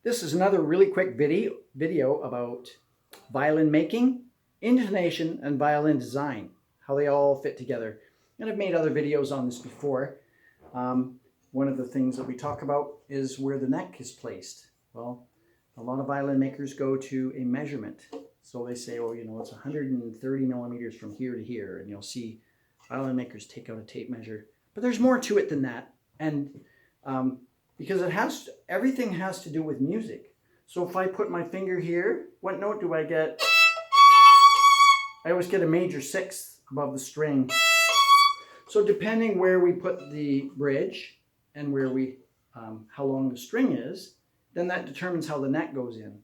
This is another really quick video about violin making, intonation, and violin design, how they all fit together. And I've made other videos on this before. One of the things that we talk about is where the neck is placed. Well, a lot of violin makers go to a measurement. So they say, oh, it's 130 millimeters from here to here. And you'll see violin makers take out a tape measure. But there's more to it than that. And because everything has to do with music. So if I put my finger here, what note do I get? I always get a major sixth above the string. So depending where we put the bridge and where how long the string is, then that determines how the neck goes in.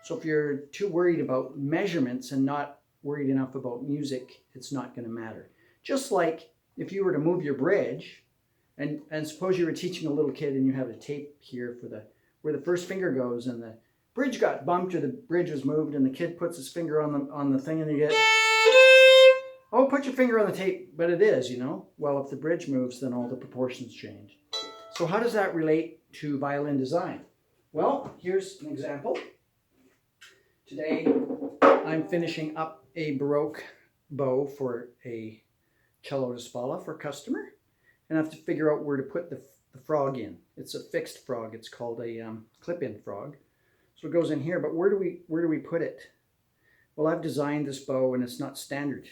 So if you're too worried about measurements and not worried enough about music, it's not going to matter. Just like if you were to move your bridge, and suppose you were teaching a little kid and you have a tape here for where the first finger goes, and the bridge got bumped or the bridge was moved, and the kid puts his finger on the thing, and you get, oh, put your finger on the tape, but it is, Well, if the bridge moves, then all the proportions change. So how does that relate to violin design? Well, here's an example. Today, I'm finishing up a Baroque bow for a cello da spalla for a customer. And I have to figure out where to put the frog in. It's a fixed frog. It's called a clip-in frog. So it goes in here, but where do we put it? Well, I've designed this bow and it's not standard.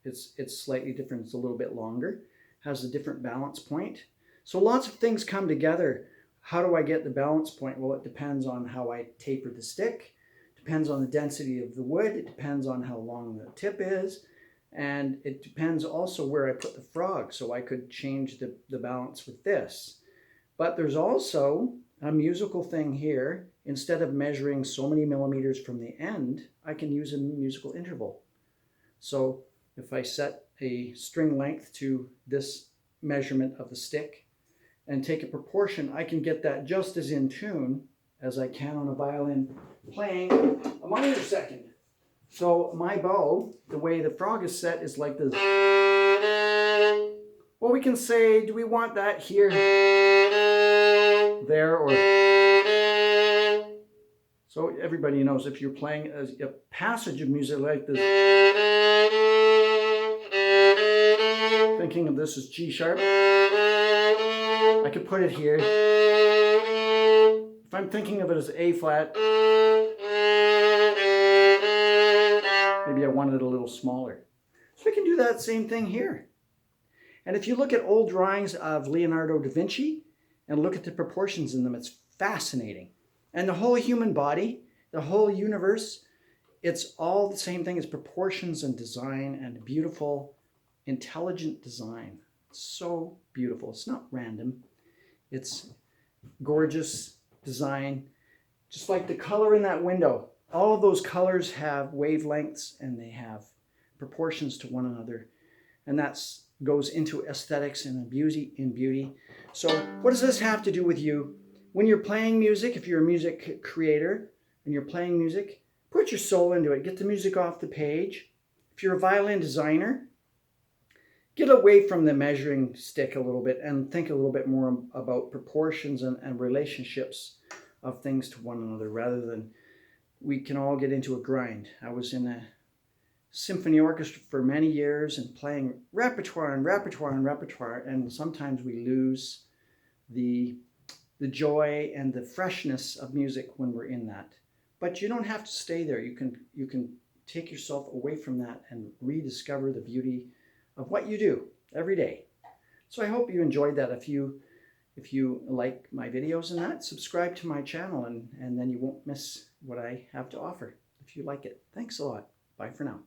It's slightly different. It's a little bit longer, has a different balance point. So lots of things come together. How do I get the balance point? Well, it depends on how I taper the stick. It depends on the density of the wood. It depends on how long the tip is. And it depends also where I put the frog, so I could change the balance with this. But there's also a musical thing here. Instead of measuring so many millimeters from the end, I can use a musical interval. So if I set a string length to this measurement of the stick and take a proportion, I can get that just as in tune as I can on a violin playing a minor second. So my bow, the way the frog is set, is like this. Well, we can say, do we want that here, there, or... So everybody knows if you're playing a passage of music like this, thinking of this as G sharp, I could put it here. If I'm thinking of it as A flat, maybe I wanted it a little smaller. So we can do that same thing here. And if you look at old drawings of Leonardo da Vinci and look at the proportions in them, it's fascinating. And the whole human body, the whole universe, it's all the same thing as proportions and design and beautiful, intelligent design. It's so beautiful. It's not random. It's gorgeous design. Just like the color in that window. All of those colors have wavelengths and they have proportions to one another. And that goes into aesthetics and beauty. So what does this have to do with you? When you're playing music, if you're a music creator and you're playing music, put your soul into it. Get the music off the page. If you're a violin designer, get away from the measuring stick a little bit and think a little bit more about proportions and relationships of things to one another rather than we can all get into a grind. I was in a symphony orchestra for many years and playing repertoire, and sometimes we lose the joy and the freshness of music when we're in that. But you don't have to stay there. You can take yourself away from that and rediscover the beauty of what you do every day. So I hope you enjoyed that. If you like my videos and that, subscribe to my channel and then you won't miss what I have to offer if you like it. Thanks a lot. Bye for now.